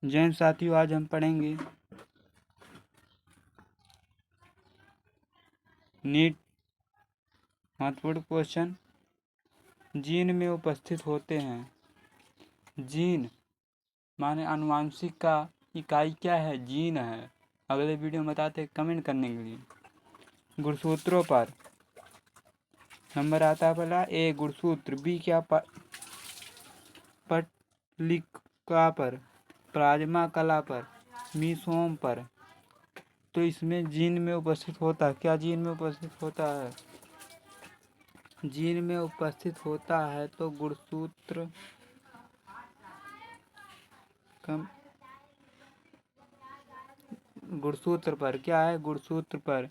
जैन साथियों, आज हम पढ़ेंगे नीट महत्वपूर्ण क्वेश्चन। जीन में उपस्थित होते हैं। जीन माने आनुवांशिक का इकाई क्या है? जीन है। अगले वीडियो में बताते हैं कमेंट करने के लिए। गुणसूत्रों पर नंबर आता है पहला ए गुणसूत्र, बी क्या पटलिका पर, प्लाज्मा कला पर, मीसोम पर। तो इसमें जीन में उपस्थित होता है। क्या जीन में उपस्थित होता है? जीन में उपस्थित होता है तो गुणसूत्र गुणसूत्र पर क्या है? गुणसूत्र पर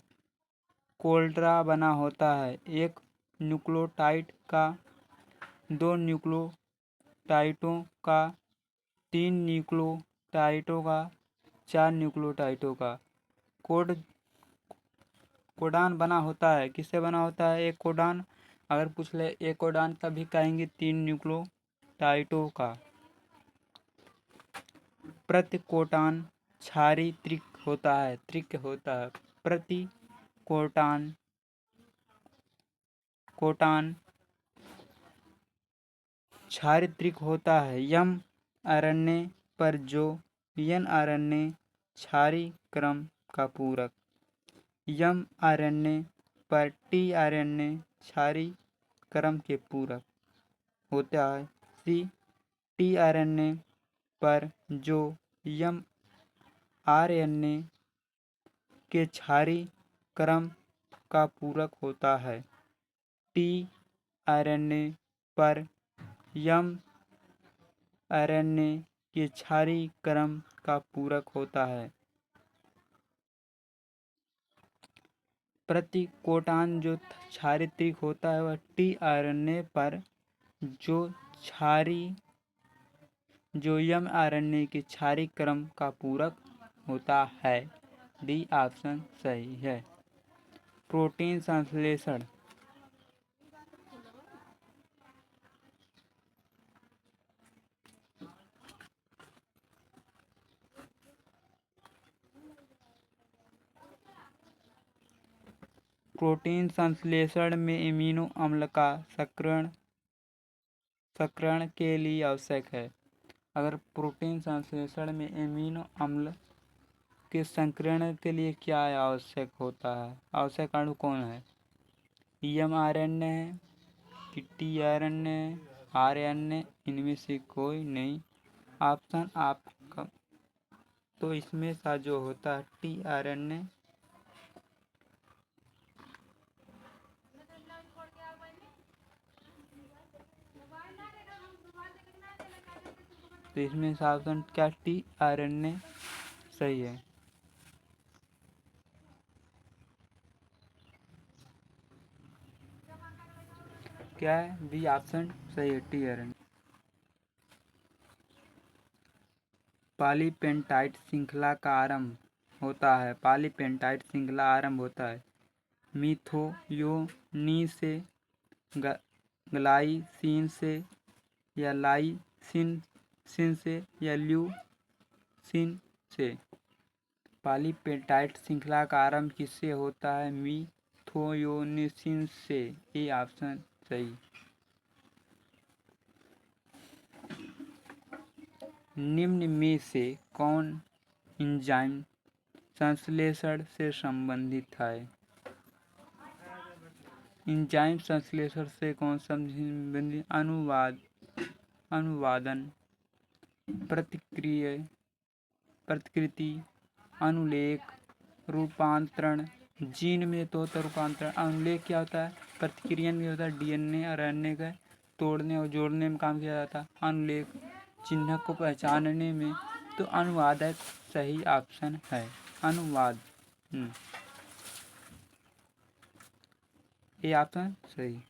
कोल्ड्रा बना होता है। एक न्यूक्लियोटाइड का, दो न्यूक्लियोटाइडों का, तीन न्यूक्लियोटाइडों का, चार न्यूक्लियोटाइडों का कोडान बना होता है। किससे बना होता है? एक कोडान। अगर पूछ ले एक कोडान तभी कहेंगे तीन न्यूक्लियोटाइडों का। प्रति कोटान चारित्रिक होता है। प्रति कोटान चारित्रिक होता है। यम आरएनए पर जो एन आरएनए क्षारीय क्रम का पूरक, यम आरएनए पर टी आरएनए क्षारीय क्रम के पूरक होता है। सी टी आरएनए पर जो यम आरएनए के क्षारीय क्रम का पूरक होता है। टी आरएनए पर यम आरएनए के क्षारीय क्रम का पूरक होता है। प्रति कोटान जो चारित्रिक होता है वह टी आरएनए पर जो यम आरएनए के क्षारीय क्रम का पूरक होता है। डी ऑप्शन सही है। प्रोटीन संश्लेषण प्रोटीन संश्लेषण में एमिनो अम्ल का सक्रियण के लिए आवश्यक है। अगर प्रोटीन संश्लेषण में एमिनो अम्ल के सक्रियण के लिए क्या आवश्यक होता है? आवश्यक अणु कौन है? एम आरएनए है कि टी आरएनए है, आरएनए? इनमें से कोई नहीं। ऑप्शन आपका तो इसमें सा जो होता है टी आरएनए। तो इसमें सा ऑप्शन क्या टी आरएनए सही है। क्या है? बी ऑप्शन सही है, टी आरएनए। पॉलीपेप्टाइड श्रृंखला का आरंभ होता है। पॉलीपेप्टाइड श्रृंखला आरंभ होता है मिथोयोनी से, ग्लाइसिन से, या लाइसिन से, या ल्यूसीन से। पॉलीपेप्टाइड श्रृंखला का आरंभ किससे होता है? मिथोयोनिन से। ए ऑप्शन सही। निम्न में से कौन एंजाइम संश्लेषण से संबंधित है? एंजाइम संश्लेषण से कौन संबंधित? अनुवादन, प्रतिकृति, अनुलेख, रूपांतरण। जीन में तो होता है रूपांतरण। अनुलेख क्या होता है? प्रतिक्रिया में होता है डीएनए और आरएनए का तोड़ने और जोड़ने में काम किया जाता है। अनुलेख चिन्ह को पहचानने में। तो अनुवादक सही ऑप्शन है। अनुवाद ये ऑप्शन सही।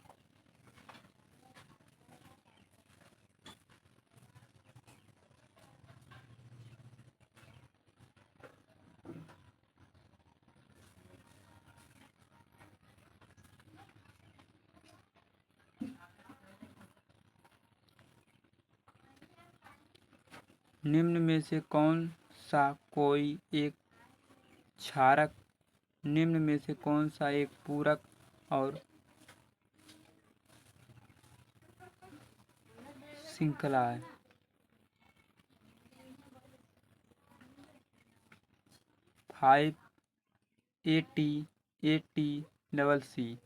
निम्न में से कौन सा कोई एक क्षारक निम्न में से कौन सा एक पूरक और श्रृंखला है? 5ATATCC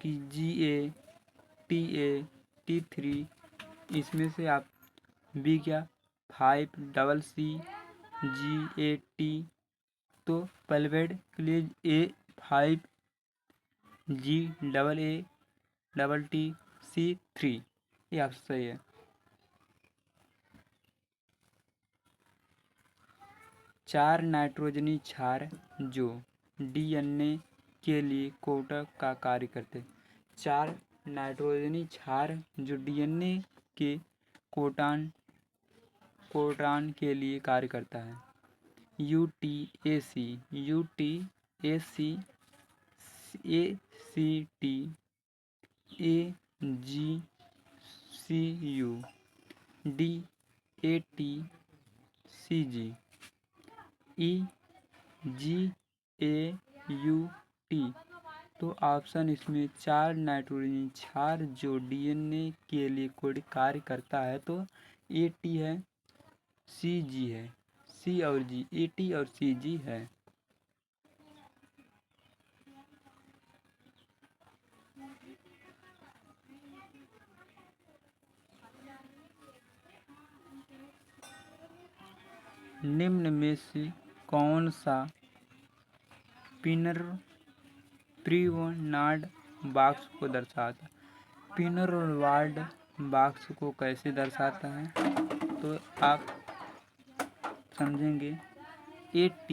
की GATA T3, इसमें से आप बी क्या 5CC GAT, तो पल्वेड के लिए A5GAATTC3, ये आप सही है। 4 नाइट्रोजनी क्षार जो DNA के लिए कोटक का कार्य करते। 4 नाइट्रोजनी क्षार जो DNA के कोटान के लिए कार्य करता है। UTAC, UTAC, ACT, AGCU, DATCG, EGAUT। तो ऑप्शन इसमें 4 नाइट्रोजन क्षार जो DNA के लिए कोई कार्य करता है, तो AT है, CG है, C और G, AT और CG है। निम्न में से कौन सा पिनरवार्ड बॉक्स को दर्शाता है? पिनरवार्ड बॉक्स को कैसे दर्शाता है, तो आप समझेंगे। AT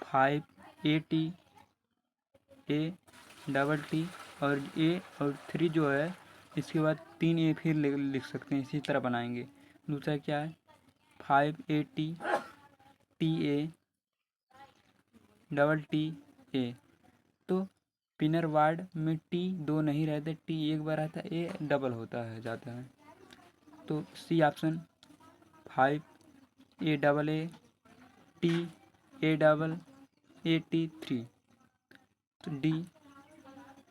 5ATAT और A और 3 जो है, इसके बाद 3A फिर लिख सकते हैं, इसी तरह बनाएंगे। दूसरा क्या है 5ATTATTA, तो पिनरवार्ड में T 2 नहीं रहते, T एक बार आता है, A डबल होता है जाता है। तो C ऑप्शन 5AAATAAT3, तो D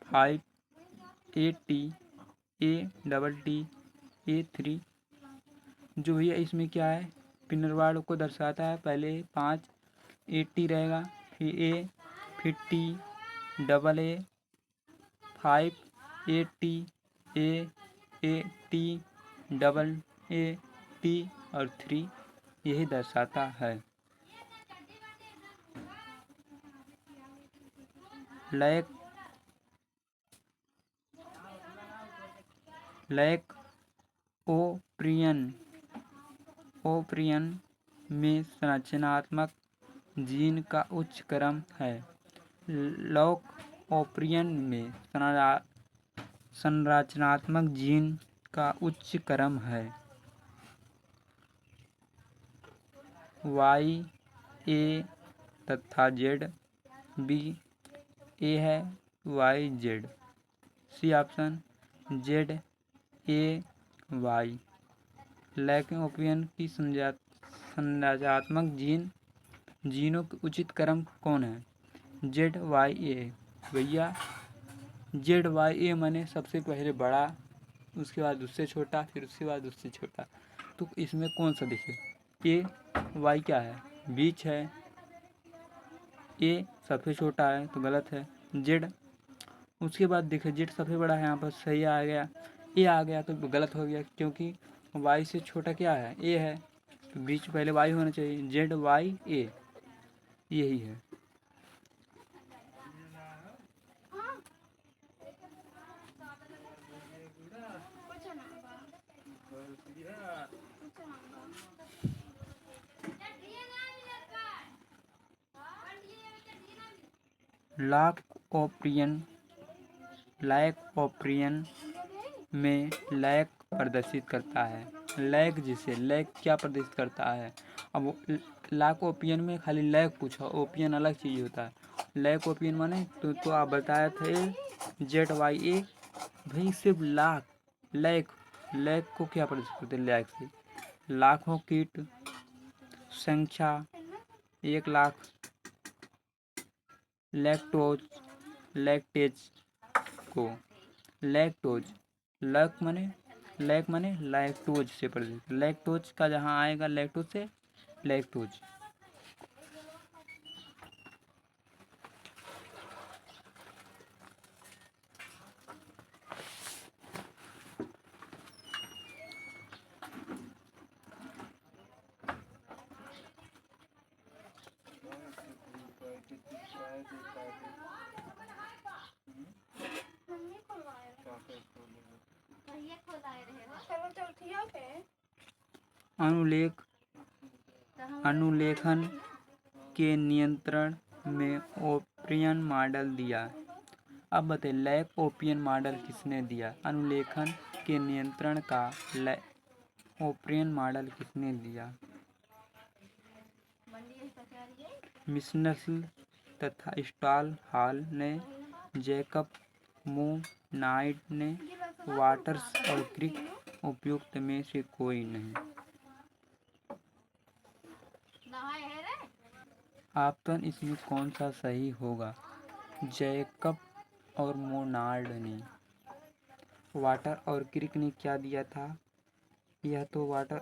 5ATATTA3 जो भैया इसमें क्या है, पिनरवार्ड को दर्शाता है। पहले 5AT रहेगा, फिर A, फिर T double A, 5ATAAT double AT और 3, यही दर्शाता है। लैक ओप्रियन में संरचनात्मक जीन का उच्च क्रम है। लैक ओप्रियन में संरचनात्मक जीन का उच्च क्रम है Y, A तथा Z। B A है, Y Z। C option Z A Y। लैकेओपियन की संरचनात्मक जीनों के उचित क्रम कौन है? ZYA। भैया ZYA माने सबसे पहले बड़ा, उसके बाद उससे छोटा, फिर उसके बाद उससे छोटा। तो इसमें कौन सा देखे? A Y क्या है, बीच है। A सबसे छोटा है तो गलत है। Z उसके बाद देखे Z सबसे बड़ा है, यहाँ पर सही आ गया। A आ गया तो गलत हो गया, क्योंकि Y से छोटा क्या है, A है, तो बीच पहले Y होना चाहिए। ZYA यही है। लैक ओप्रियन में लैक प्रदर्शित करता है। लैक जिसे लैक क्या प्रदर्शित करता है? अब लाक ओपियन में खाली लैक पूछा, ओपियन अलग चीज़ होता है। लैक ओपियन माने तो आप बताए थे ZYA भाई सिर्फ लाख लैक लैक को क्या प्रदर्शित करते हैं? लैक से लाखों कीट संख्या 1 लाख लैक्टोज लैक्टेज को लैक्टोज लैक माने लैक्टोज से प्रदर्शित लैक्टोज का जहाँ आएगा लैक्टोज से लैक्टोज। अनुलेख अनुलेखन के नियंत्रण में ओपियन मॉडल दिया। अब बताइए लैक ओपियन मॉडल किसने दिया? अनुलेखन के नियंत्रण का ओपियन मॉडल किसने दिया? मिशनल तथा स्टॉल हॉल ने, जैकब मोनाइड ने, वाटर्स और क्रिक उपयुक्त में से कोई नहीं। ऑप्शन इसमें कौन सा सही होगा? जैकब और मोनार्ड ने। वाटर और क्रिक ने क्या दिया था? यह तो वाटर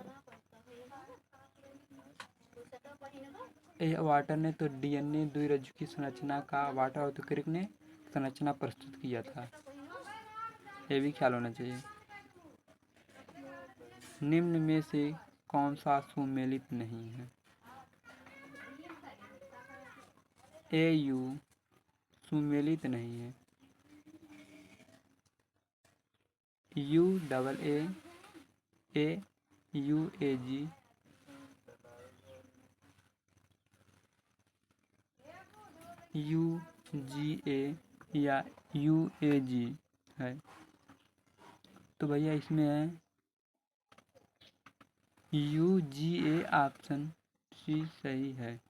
ने तो DNA द्विरज्जु की संरचना का, वाटर और क्रिक ने संरचना प्रस्तुत किया था। ये भी ख्याल होना चाहिए। निम्न में से कौन सा सुमेलित नहीं है? AU सुमेलित नहीं है। UAA AUAG UGA या UAG है। तो भैया इसमें है UGA ऑप्शन सी सही है।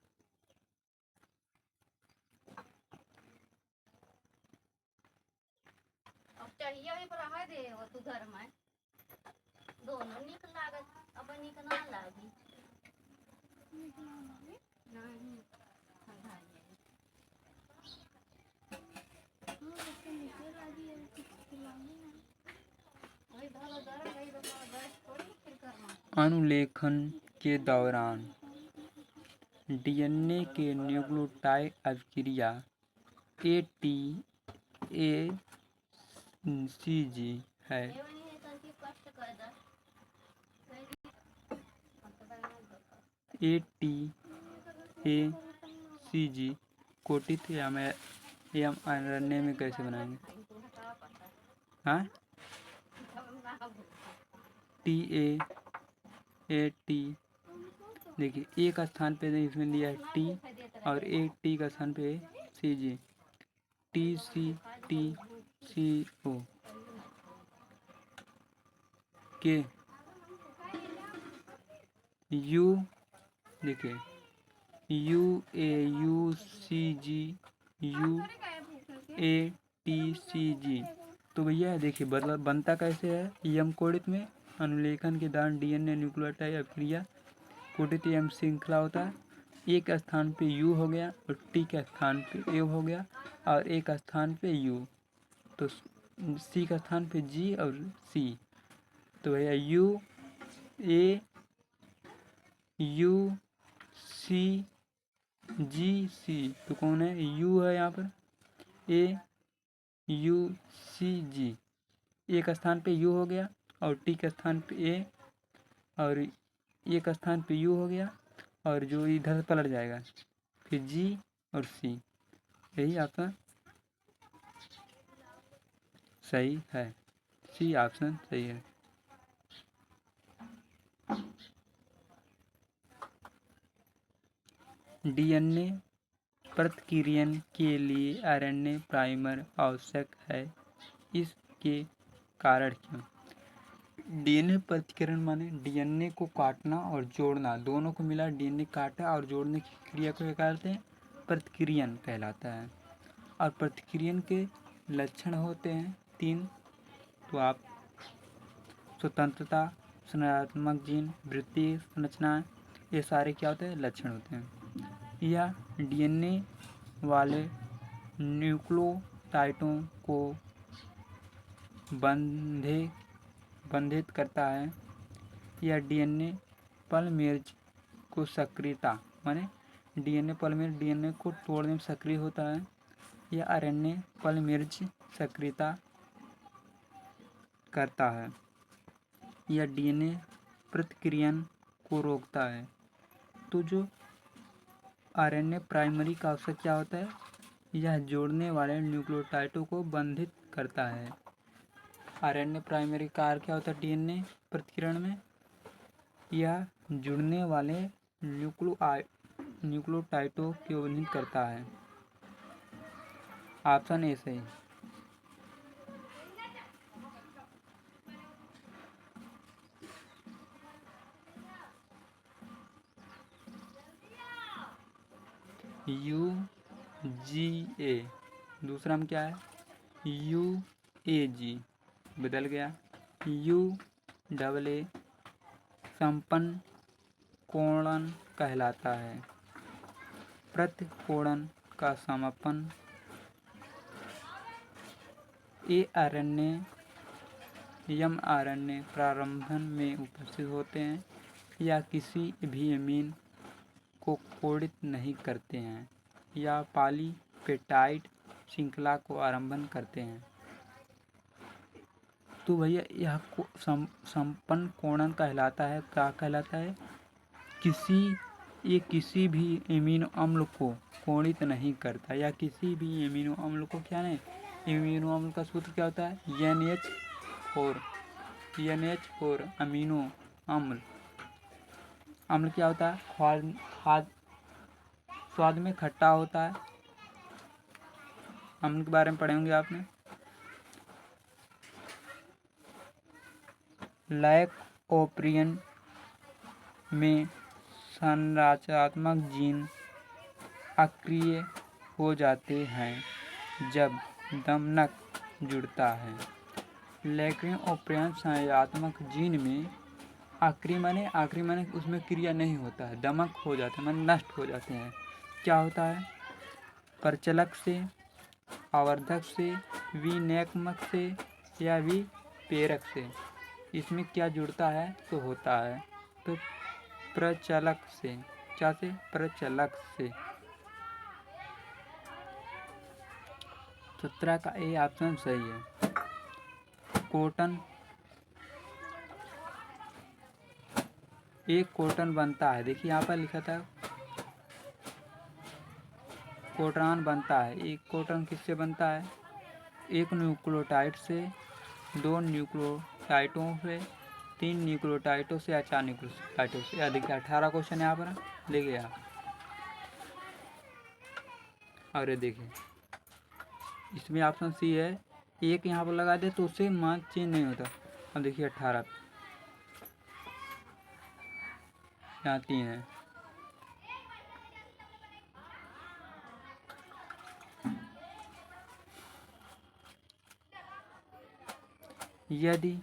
अनुलेखन के दौरान DNA के न्यूक्लियोटाइड अभिक्रिया ATACG है। ATACG कोटित एवं अरण्य में कैसे बनाएंगे? हाँ TAAT देखिए एक स्थान पे इसमें दिया है T और एक T का स्थान पे CG TCTCO के U देखिए UAUCG UATCG। तो भैया देखिए बनता कैसे है? यम कोडित में अनुलेखन के दौरान DNA न्यूक्लियोटाइड अभिक्रिया कोटित एवं श्रृंखला होता है। एक स्थान पे U हो गया और T के स्थान पे A हो गया और एक स्थान पे U, तो C का स्थान पे G और C। तो भैया UAUCGC तो कौन है? U है यहाँ पर AUCG। एक स्थान पे U हो गया और T के स्थान पे A और एक स्थान पे U हो गया और जो इधर पलट जाएगा फिर G और C। यही ऑप्शन सही है। C ऑप्शन सही है। DNA प्रतिकीर्यन के लिए RNA प्राइमर आवश्यक है। इसके कारण क्यों? डीएनए प्रतिकरण माने डीएनए को काटना और जोड़ना, दोनों को मिला डीएनए काटा और जोड़ने की क्रिया को क्या कहते हैं? प्रतिक्रियन कहलाता है। और प्रतिक्रियन के लक्षण होते हैं 3। तो आप स्वतंत्रता, संरचनात्मक जीन, वृत्तीय संरचना, ये सारे क्या होते हैं? लक्षण होते हैं। यह डीएनए वाले न्यूक्लियोटाइडों को बंधित करता है। यह डीएनए पॉलीमरेज को सक्रियता माने डीएनए पॉलीमरेज डीएनए को तोड़ने में सक्रिय होता है। यह आरएनए पॉलीमरेज सक्रियता करता है। यह डीएनए प्रतिक्रियन को रोकता है। तो जो आरएनए प्राइमरी का अवसर क्या होता है? यह जोड़ने वाले न्यूक्लियोटाइडों को बंधित करता है। आरएनए प्राइमरी का कार्य क्या होता है डीएनए प्रतिक्रियन में? यह जुड़ने वाले न्यूक्लियोटाइडों को बंधित करता है। ऑप्शन ए सही। UGA दूसरा में क्या है? UAG बदल गया। UAA संपन्न कोणन कहलाता है। प्रतिकोणन का समापन। mRNA प्रारंभन में उपस्थित होते हैं या किसी भी अमीन को कोडित नहीं करते हैं या पॉलीपेप्टाइड श्रृंखला को आरंभन करते हैं। तो भैया यह संपन्न कोणन कहलाता है। क्या कहलाता है? किसी भी एमिनो अम्ल को कोणित नहीं करता या किसी भी एमिनो अम्ल को क्या नहीं। एमिनो अम्ल का सूत्र क्या होता है? NH4 अमीनो अम्ल क्या होता है? स्वाद में खट्टा होता है। अम्ल के बारे में पढ़े होंगे आपने। लाइकोपीरियन में संरचनात्मक जीन अक्रिय हो जाते हैं जब दमनक जुड़ता है। लाइकोपीरियन संरचनात्मक जीन में आखिरी माने उसमें क्रिया नहीं होता है, दमक हो जाते हैं माने नष्ट हो जाते हैं। क्या होता है? प्रचलक से, आवर्धक से, विनियामक से या विप्रेरक से। इसमें क्या जुड़ता है? तो होता है तो प्रचलक से। क्या से? प्रचलक से। 17 का ए ऑप्शन सही है। कॉटन एक कॉटन बनता है। देखिए यहाँ पर लिखा था कॉटन बनता है। एक कॉटन किससे बनता है? एक न्यूक्लियोटाइड से, 2 न्यूक्लियोटाइडों से, 3 न्यूक्लियोटाइडों से या 4 न्यूक्लियोटाइडों से। या देखिए 18 क्वेश्चन यहाँ पर ले गया। और ये देखिए इसमें ऑप्शन सी है। एक यहाँ पर लगा दे तो उससे मार्क चेंज नहीं होता। अब देखिए 18 यहाँ 3 है। यदि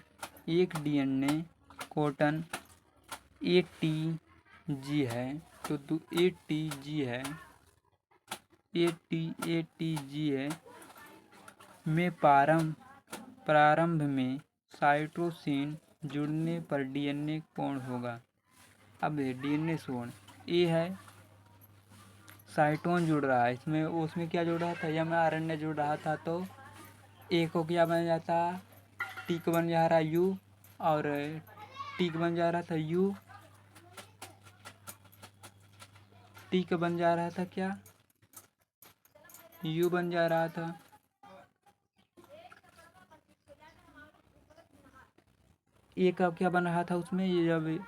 एक डीएनए कॉटन ATG है तो ATG है में प्रारंभ में साइटोसिन जुड़ने पर डीएनए कोण होगा। अब डीएनए कोण ए है, साइटोन जुड़ रहा है इसमें, उसमें क्या जुड़ रहा था? mRNA जुड़ रहा था तो ए को क्या बन जाता? टी को बन जा रहा यू, और टी को बन जा रहा था यू, टी का बन जा रहा था क्या? यू बन जा रहा था। ए का क्या बन रहा था उसमें? ये जब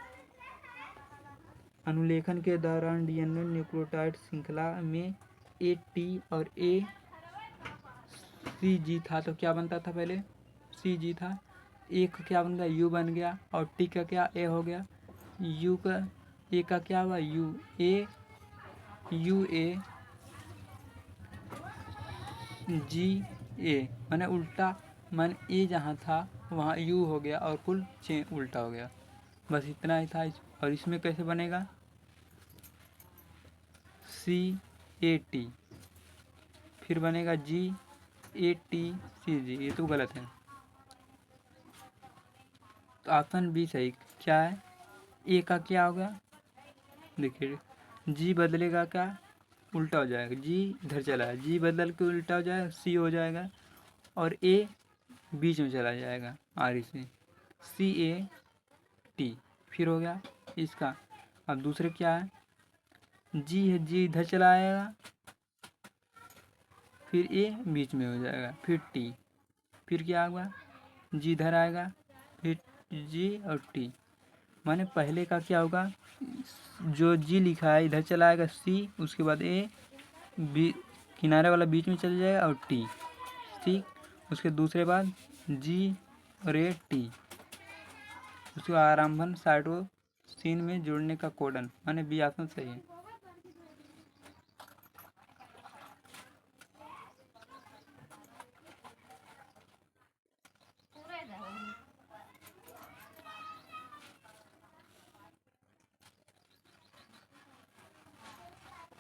अनुलेखन के दौरान डीएनए न्यूक्लियोटाइड श्रृंखला में AT और ACG था तो क्या बनता था? पहले CG था ए का क्या बन गया, यू बन गया, और टी का क्या, ए हो गया। यू का, ए का क्या हुआ, यू ए, यू ए जी ए, मैंने उल्टा, मैंने ए जहाँ था वहाँ यू हो गया और कुल उल्टा हो गया। बस इतना ही था। और इसमें कैसे बनेगा, सी ए टी, फिर बनेगा जी ए टी सी जी, ये तो गलत है। तो ऑप्शन बी सही। क्या है, ए का क्या होगा, देखिए जी बदलेगा क्या, उल्टा हो जाएगा, जी इधर चला है, जी बदल के उल्टा हो जाएगा, सी हो जाएगा, और ए बीच में चला जाएगा, आर से, सी ए टी, फिर हो गया इसका। अब दूसरे क्या है, जी है, जी इधर चला आएगा, फिर ए बीच में हो जाएगा, फिर टी, फिर क्या होगा, जी इधर आएगा, फिर जी और टी। माने पहले का क्या होगा, जो जी लिखा है इधर चला आएगा सी, उसके बाद ए, बी किनारे वाला बीच में चल जाएगा, और टी, ठीक। उसके दूसरे बाद जी और ए टी, उसके आरंभन साइडो सीन में जुड़ने का कोडन, माने बी ऑप्शन सही है।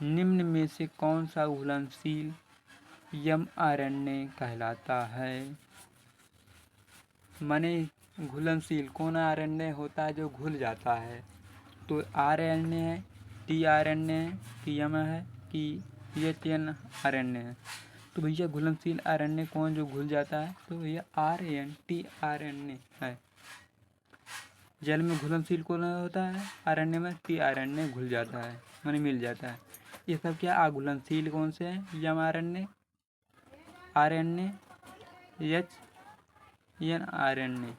निम्न में से कौन सा घुलनशील mRNA कहलाता है। माने घुलनशील कौन आरएनए होता है जो घुल जाता है, तो आरएनए है, टी आरएनए है, कि एम है, कि एन आरएनए है। तो भैया घुलनशील आरएनए कौन जो घुल जाता है, तो भैया टी आरएनए है। जल में घुलनशील कौन होता है, आरएनए में टी आरएनए घुल जाता है, माने मिल जाता है। ये सब क्या अघुलनशील कौन से हैं, mRNA, आरएनए, एन आरएनए।